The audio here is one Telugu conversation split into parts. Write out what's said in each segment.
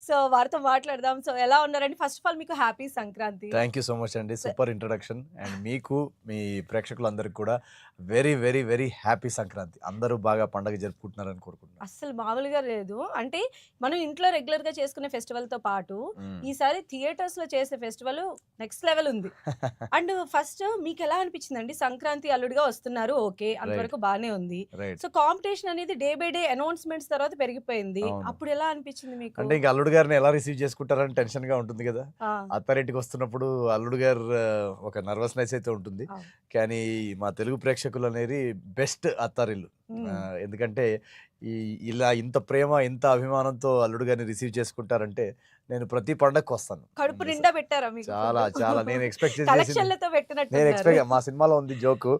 సో వారితో మాట్లాడదాం. సో ఎలా ఉన్నారండి? ఫస్ట్ ఆఫ్ ఆల్ మీకు happy Sankranti. Thank you so much అండి. స సూపర్ ఇంట్రడక్షన్. అండ్ మీకు, మీ ప్రేక్షకులందరికి కూడా very, very, very happy Sankranti. అందరూ బాగా పండగ జరుపుకుంటున్నారని కోరుకుంటున్నాను. అస్సలు మామూలుగా లేదు. అంటే మనం ఇంట్లో రెగ్యులర్‌గా చేసుకునే ఫెస్టివల్‌తో పాటు హ్మ్. ఈసారి థియేటర్స్‌లో చేసే ఫెస్టివల్ నెక్స్ట్ లెవెల్ ఉంది. అండ్ ఫస్ట్ మీకెలా అనిపించిందండి? సంక్రాంతి అల్లుడుగా వస్తున్నారు. ఓకే. రైట్. అంతవరకు బానే ఉంది. రైట్. సో కాంపిటీషన్ అనేది డే బై డే అనౌన్స్‌మెంట్స్ తర్వాత పెరిగిపోయింది. అవును. అప్పుడు ఎలా అనిపించింది మీకు? అంటే ఇంక అల్లుడు గారిని ఎలా రిసీవ్ చేసుకుంటారని టెన్షన్‌గా ఉంటుంది గదా! ఆ! అత్తారింటికొస్తున్నప్పుడు అల్లుడు గారు ఒక నర్వస్‌నెస్ అయితే ఉంటుంది. అవును. కానీ మా తెలుగు ప్రేక్షకులనేది బెస్ట్ అత్తారిల్లు. హ్మ్. ఎందుకంటే ఈ ఇలా ఇంత ప్రేమ, ఇంత అభిమానంతో అల్లుడు గారిని రిసీవ్ చేసుకుంటారంటే నేను ప్రతి పండగకొస్తాను. కడుపు నిండా పెట్టారా మీకు చాలా, ఫుడ్డు? చాలా. నేను ఎక్స్‌పెక్ట్ చేసింది కలెక్షన్‌లతో నేను పెట్టినట్టున్నారు. మా సినిమాలో ఉంది జోకు.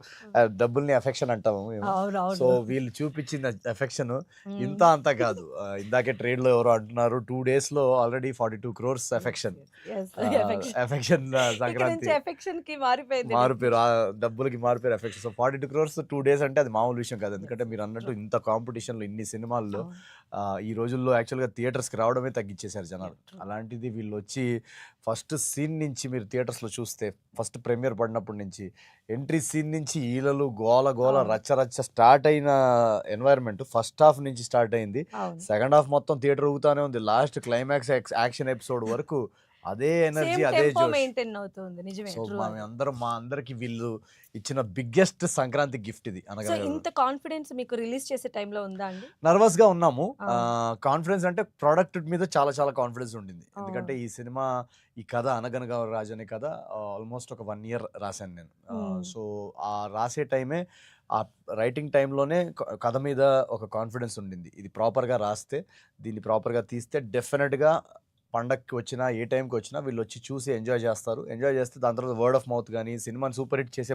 డబ్బుల్ని అఫెక్షన్ అంటాము మేము. సో, అవునవును. వీళ్ళు చూపించిన అఫెక్షన్ హ్మ్. ఇంత అంత కాదు. ఇందాకే ట్రేడ్‌లో ఎవరో అంటున్నారు 2 డేస్‌లో already 42 crores yes. Affection. Yes. Yes. ఆహ్, ఎఫెక్షన్. అఫెక్షన్ ఇక నుంచి సంక్రాంతి ఎఫెక్షన్‌కి మారిపోయింది మారుపేరు. డెఫినిషన్. డబ్బులకి మారుపేరు అఫెక్షన్. సో, 42 క్రోర్స్ 2 డేస్ అంటే అది మామూలు విషయం కాదు. యెస్. ఎందుకంటే మీరన్నట్టు ట్రూ. ఇంత కాంపిటీషన్‌లో ఇన్ని సినిమాల్లో అవును. ఈ రోజుల్లో యాక్చువల్‌గా థియేటర్స్‌కి రావడమే తగ్గిచ్చేసారు జనాలు. యాహ్! ట్రూ. అలాంటిది వీళ్ళొచ్చి ఫస్ట్ సీన్ నుంచి మీరు థియేటర్స్‌లో చూస్తే ఫస్ట్ ప్రీమియర్ పడినప్పటి నుంచి ఎంట్రీ సీన్ నుంచి ఈలలు, గోల గోల, అవును. రచ్చ రచ్చ స్టార్ట్ అయిన ఎన్వైర్న్‌మెంట్ ఫస్ట్ హాఫ్ నుంచి స్టార్ట్ అయింది. అవును. సెకండ్ హాఫ్ మొత్తం థియేటర్ ఊగుతానే ఉంది. లాస్ట్ క్లైమాక్స్ యాక్షన్ ఎపిసోడ్ వరకు అదే ఎనర్జీ, సేమ్ అదే టెంపో జోష్. మెయింటైన్ అవుతుంది. నిజమే. సో, ట్రూ అది. మా అందరికి వీళ్ళు ఇచ్చిన బిగ్గెస్ట్ సంక్రాంతి గిఫ్ట్ ఇది సో అనగనగా. ఇంత కాన్ఫిడెన్స్ మీకు రిలీజ్ చేసే టైంలో ఉందా అండి? నర్వస్‌గా ఉన్నాము. ఆ! కాన్ఫిడెన్స్ అంటే ప్రొడక్ట్ మీద చాలా చాలా కాన్ఫిడెన్స్ ఉండింది. ఎందుకంటే అవును. ఈ సినిమా, ఈ కథ 'అనగనగా రాజు' అనే కథ ఆల్మోస్ట్ ఒక 1 ఇయర్ రాశాను నేను. హ్మ్. సో, ఆ రాసే టైమే ఆ రైటింగ్ టైమ్‌లోనే కథ మీద ఒక కాన్ఫిడెన్స్ ఉండింది. ఇది ప్రాపర్‌గా రాస్తే, దీన్ని ప్రాపర్‌గా తీస్తే డెఫినిట్‌గా పండక్కి వచ్చినా, ఏ టైంకి వచ్చినా వీళ్ళొచ్చి చూసి ఎంజాయ్ చేస్తారు. ఎంజాయ్ చేస్తే దాని తర్వాత వర్డ్ ఆఫ్ మౌత్ గాని, సినిమాని సూపర్ హిట్ చేసే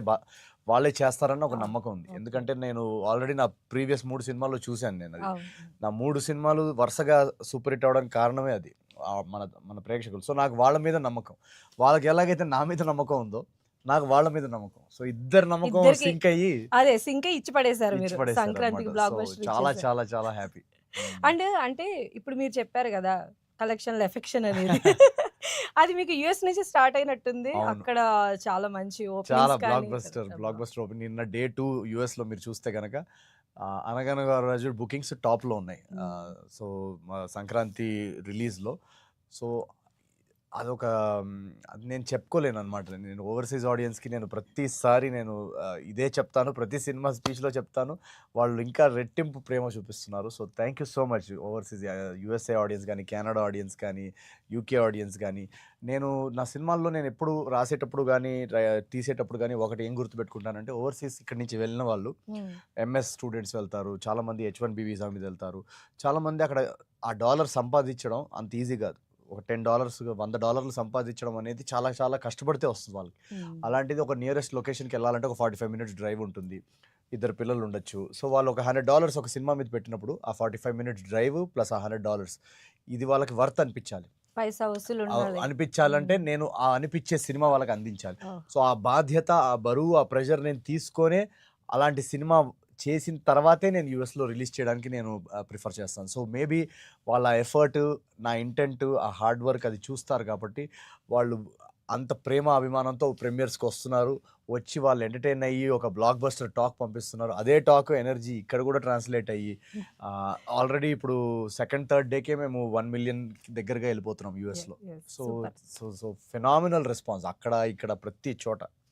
వాళ్ళే చేస్తారన్న ఒక అవును. నమ్మకం ఉంది. ఓకే. ఎందుకంటే నేను ఆల్రెడీ నా ప్రీవియస్ 3 సినిమాల్లో చూసాను నేనది. అవును. నా 3 సినిమాలు వరుసగా సూపర్ హిట్ అవ్వడానికి కారణమే అది. మన మన ప్రేక్షకులు. సో, నాకు వాళ్ళ మీద నమ్మకం. వాళ్ళకి ఎలాగైతే నా మీద నమ్మకం ఉందో, నాకు వాళ్ళ మీద నమ్మకం. సో, ఇద్దరి నమ్మకం ఇద్దరికి సింక్ అయ్యి అదే సింకే ఇచ్చి పడేసారు ఇచ్చి మీరు. పడేసారనమాట. సంక్రాంతికి సో, బ్లాక్ బస్టర్ చాలా ఇచ్చేసారు. చాలా చాలా హ్యాపీ. హ్మ్. అండ్ అంటే ఇప్పుడు మీరు చెప్పారు గదా! కలెక్షన్‌ల ఎఫెక్షన్ అనేది. అది మీకు యూఎస్ నుంచి స్టార్ట్ అయినట్టుంది. అవును. అక్కడ చాలా మంచి చాలా ఓపెనింగ్స్ కానీ తర్వాత బ్లాక్ బస్టర్ ఓపెన్. నిన్న డే 2 యూఎస్‌లో మీరు చూస్తే గనక 'అనగనగా రాజు' బుకింగ్స్ టాప్‌లో ఉన్నాయి. హ్మ్. సో, సంక్రాంతి రిలీజ్‌లో. సో, అదొక అది నేను చెప్పుకోలేననమాట. నేను ఓవర్‌సీస్ ఆడియన్స్‌కి నేను ప్రతిసారి ఇదే చెప్తాను. ప్రతి సినిమా స్పీచ్‌లో చెప్తాను. వాళ్ళు ఇంకా రెట్టింపు ప్రేమ చూపిస్తున్నారు. So, thank you so much overseas USA audience గానీ, కెనడా ఆడియన్స్ కానీ, యూకే ఆడియన్స్ గానీ. నా సినిమాల్లో నేనెప్పుడు రాసేటప్పుడు గానీ, తీసేటప్పుడు గానీ ఒకటి ఏం గుర్తుపెట్టుకుంటానంటే ఓవర్‌సీస్ ఇక్కడి నుంచి వెళ్ళిన వాళ్ళు హ్మ్. ఎంఎస్ స్టూడెంట్స్ వెళ్తారు. చాలామంది హెచ్-1బీ వీసా మీద వెళ్తారు. చాలామంది అక్కడ ఆ డాలర్ సంపాదించడం అంత ఈజీ గాదు. ఒక $10 $100 సంపాదించడం అనేది చాలా చాలా కష్టపడితే వస్తది వాళ్ళకి. హ్మ్. అలాంటిది ఒక నియరెస్ట్ లొకేషన్‌కెళ్ళాలంటే ఒక 45 మినిట్స్ డ్రైవ్ ఉంటుంది. ఇద్దరు పిల్లలుండొచ్చు. సో, వాళ్ళు ఒక $100 ఒక సినిమా మీద పెట్టినప్పుడు ఆ 45 మినిట్స్ డ్రైవ్ ప్లస్ ఆ $100 ఇది వాళ్ళకి వర్త్ అనిపించాలి. పైసా వసూలు ఉండాలి. అనిపించాలంటే హ్మ్. నేను ఆ అనిపించే సినిమా వాళ్ళకి అందించాలి. ఓహ్! సో, ఆ బాధ్యత, ఆ బరువు, ఆ ప్రెషర్ నేను తీసుకొనే అలాంటి సినిమా చేసిన తర్వాతే నేను యూఎస్‌లో రిలీజ్ చేయడానికి నేను ప్రిఫర్ చేస్తాను. సో, మేబీ వాళ్ళ ఎఫర్ట్, నా ఇంటెంట్, ఆ హార్డ్ వర్క్ అది చూస్తారు కాబట్టి వాళ్ళు అంత ప్రేమ, అభిమానంతో ప్రీమియర్స్‌కొస్తున్నారు. వచ్చి వాళ్ళు ఎంటర్‌టైన్ అయ్యి ఒక బ్లాక్ బస్టర్ టాక్ పంపిస్తున్నారు. అదే టాక్, ఎనర్జీ ఇక్కడ కూడా ట్రాన్స్‌లేట్ అయ్యి ఆల్రెడీ ఇప్పుడు సెకండ్, థర్డ్ డేకే మేము 1,000,000 దగ్గరగా ఎళ్ళిపోతున్నాం యూఎస్‌లో. Yes. So, super. Phenomenal response అక్కడ, ఇక్కడ ప్రతి చోట.